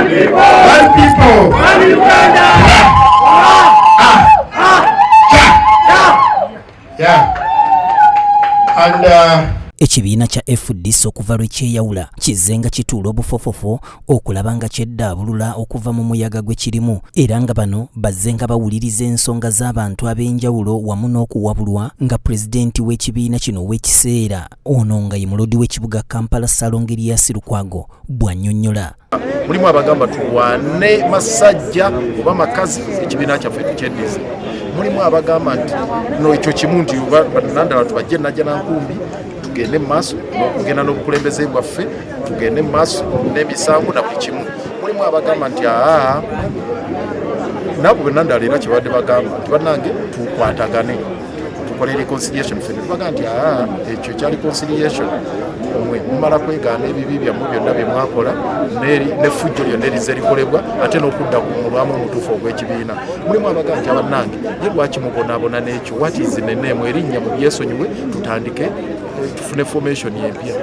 One people. One Uganda. Yeah. And ekibiina kya FDC okuva lwe kyeyawula kizenga kituula obufofofo okulaba nga kyeddaabulula okuva mu muyaga gwe kirimu era nga bano bazzenga bawuliriza ensonga z'abantu ab'enjawulo wamu n'okuwabulwa nga pulezidenti w'ekibiina kino ow'ekiseera ono nga ye mulodi w'ekibuga Kampala Salongerias Lukwago bw'annyonnyola. Mulimu abagamba tulwane masajja oba makazi ekibiina kyaffe tukyeddize. Mulimu abagamba nti no ekyo kimu nti nandala tubajje najja nankumbi tugende maaso n'okugenda n'obukulembeze bwaffe tugende maaso n'emisango na buli kimu. Mulimu abagamba nti nabo benandala era kibadde bagamba nti bannange tukwatagane tukole reconciliation ffe bagamba nti ekyo kya reconciliation omwe mumala kwegaana ebibi byammwe byonna bye mwakola n'effujjo lyonna erize likolebwa ate n'okudda ku mulwamu omutuufu ogw'ekibiina. Mulimu abagamba nti abannange ye lwaki mubonaabona n'ekyo what is the name erinnya mu byesonyiwe tutandike tufune formation empya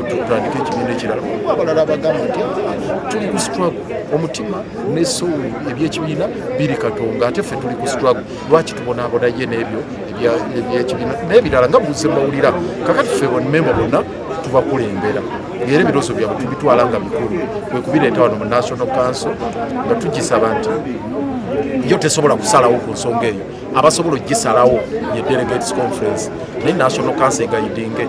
tutandike ekibiina ekirala. Abalala abagamba nti tuli ku struggle omutima ne soul eby'ekibiina biri Katonga ate ffe tuli ku struggle lwaki tubonaabona ye n'ebyo eby'ekibiina n'ebirala nga buze mbawulira kakati ffe bonnemba bonna tubakulembera era ebirozo byabwe tubitwala nga bikulu kwe kubireeta wano mu National Council nga tugisaba nti yo tesobola kusalawo ku nsonga eyo abasobola ogisalawo ye Delegates Conference ne National Council egayidinge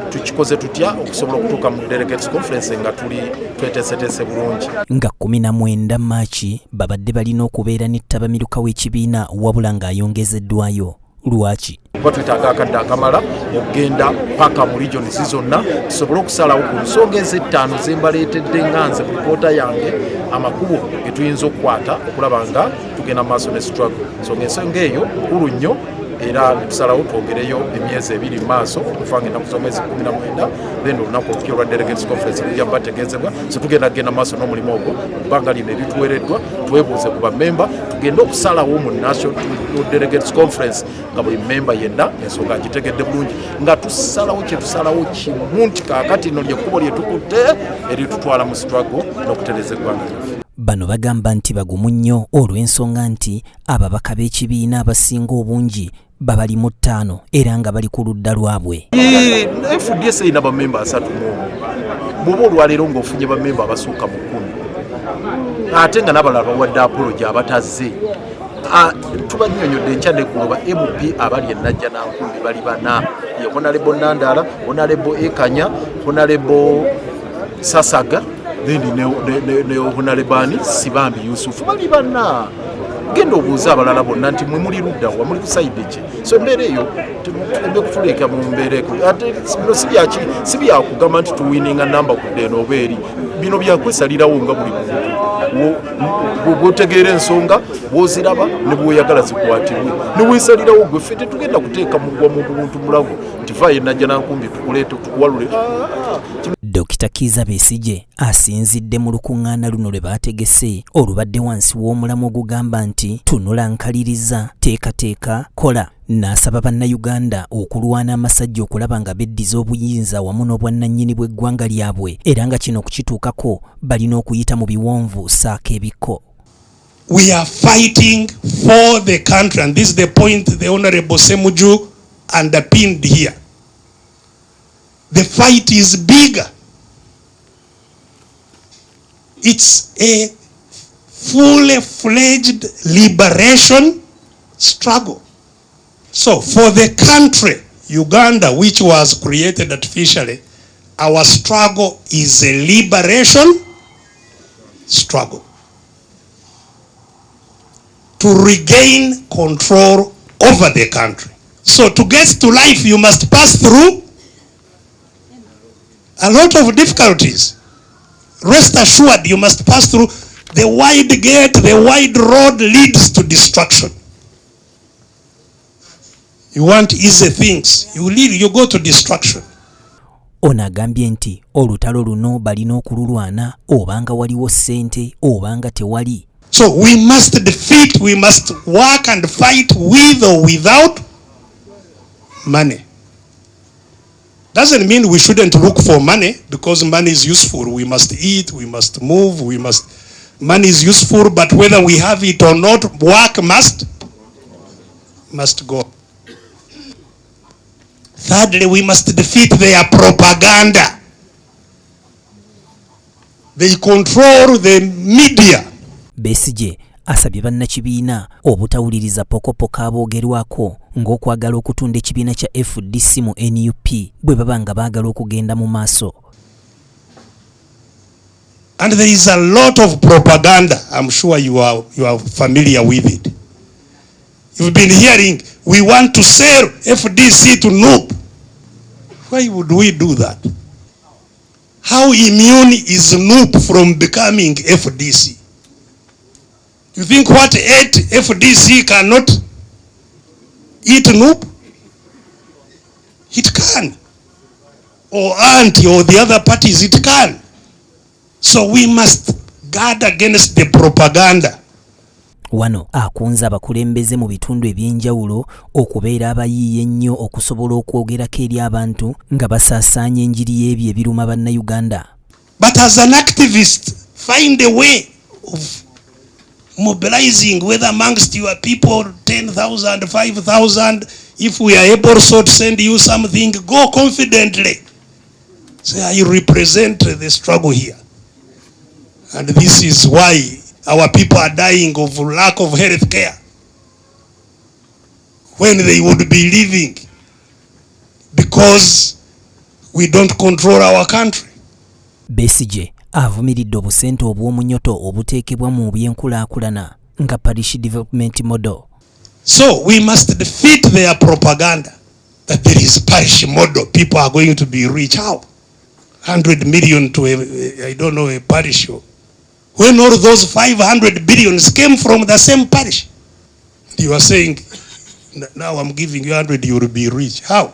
tukikoze tutya okusobola okutuuka mu Delegates Conference nga tuli tweteeseteese bulungi. Nga 19 Maachi babadde balina okubeera n'ettabamiruka w'ekibiina wabula ng'ayongezeddwayo. Lwaki? Kuba twetaaga akadde akamala okugenda paka mu regions zonna tusobole okusalawo ku nsonga ez'ettaano ze mbaleetedde nga nze mu lipoota yange amakubo ge tuyinza okukwata okulaba nga tugenda mu maaso ne struggle. So ng'ensonga eyo nkulu nnyo era tusalawo twongereyo emyezi 2 mu maaso okufa ng'ennaku z'omwezi 19 then olunaku olupya olwa Delegates Conference lujja kuba tegeezebwa. So tugenda kugenda maaso n'omulimu ogwo ebbanga lino erituweereddwa twebuuze ku bammemba tugende okusalawo mu National Delegates Conference nga buli mmemba yenna ensonga agitegedde bulungi nga tusalawo kye tusalawo kimu nti kaakati nno lyekkubo lye tukutte eritutwala mu struggle n'okutereza eggwanga lyaffe. Bano bagamba nti bagumu nnyo olw'ensonga nti ababaka b'ekibiina abasinga obungi babali mu 5 era nga bali ku ludda lwabwe. FDC erina bammemba 3 bw'oba olwaleero ng'ofunye bammemba abasukka mu 10 ate nga n'abalala bawadde apology abatazze. Tubanyonyodde enkya neggulo ba MP abali enajja nankumbi bali 4 ye Honorable Nandala, Honorable Ekanya, Honorable Sasaga ne Honorable Sibambi Yusufu bali 4. Genda obuuza abalala bonna nti mwe muli ludda wa muli ku side ki. So embeera eyo tulembe kutuleka mu mbeera eyo ate bino si byakugamba nti tuwininga namba kudde eno eri bino byakwesalirawo nga buli muntu bwotegeera ensonga bwoziraba ne bwoyagala zikwatibwe ne weesalirawo gwe ffe tetugenda kuteeka mugwa mu buntu mulago nti vaayo najja nankumbi tukuleete tukuwalule. Dr. Kiza Besigye asinzidde mu lukuŋŋaana luno lwe baategese olubadde wansi w'omulamu ogugamba nti tunula nkaliriza teekateeka kola n'asaba bannayuganda okulwana amasajja okulaba nga beddiza obuyinza wamu n'obwannannyini bw'eggwanga lyabwe era nga kino okukituukako balina okuyita mu biwonvu saako ebikko. We are fighting for the country and this is the point the Honorable Semuju underpinned here. The fight is bigger. It's a fully fledged liberation struggle. So for the country, Uganda, which was created artificially, our struggle is a liberation struggle. To regain control over the country. So to get to life, you must pass through a lot of difficulties. Rest assured, you must pass through the wide gate, the wide road leads to destruction. You want easy things, you go to destruction. Ono agambye nti olutalo luno balina okululwana obanga waliwo ssente obanga tewali. So we must defeat, we must work and fight with or without money. Doesn't mean we shouldn't look for money, because money is useful. We must eat, we must move, money is useful, but whether we have it or not, work must go. Thirdly, we must defeat their propaganda. They control the media. Besigye asabye bannakibiina obutawuliriza pokopoka aboogerwako ng'okwagala okutunda ekibiina kya FDC mu NUP bwe baba nga baagala okugenda mu maaso. And there is a lot of propaganda. I'm sure you are familiar with it. You've been hearing, we want to sell FDC to NUP. Why would we do that? How immune is NUP from becoming FDC? You think what ate FDC cannot eat NUP? It can. Or ANTI or the other parties, it can. So we must guard against the propaganda. Wano akunza abakulembeze mu bitundu ebyenjawulo okubeera abayiiye ennyo okusobola okwogerako eri abantu nga basaasaanya enjiri y'ebyo ebiruma bannayuganda. But as an activist, find a way of mobilizing, whether amongst your people 10,000, 5,000, if we are able so to send you something, go confidently. Say, I represent the struggle here. And this is why our people are dying of lack of health care when they would be living, because we don't control our country. Besigye avumiridde obusente obw'omunyoto obuteekebwa mu byenkulaakulana nga parish development model. So we must defeat their propaganda that there is parish model. People are going to be rich. How? 100 million to a parish. When all those 500 billions came from the same parish. You are saying, now I'm giving you 100, you will be rich. How?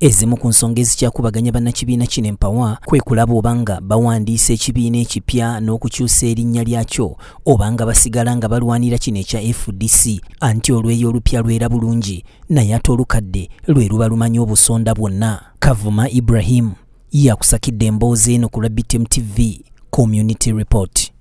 Ezimu ku nsonga ezikyakubaganya bannakibiina kino empawa kwe kulaba obanga bawandiisa ekibiina ekipya n'okukyusa erinnya lyakyo obanga basigala nga balwanira kino ekya FDC anti olweyo olupya lwera bulungi naye ate olukadde lwe luba lumanyi obusonda bwonna. Kavuma Ibrahim yakusakidde emboozi eno ku BTM TV Community Report.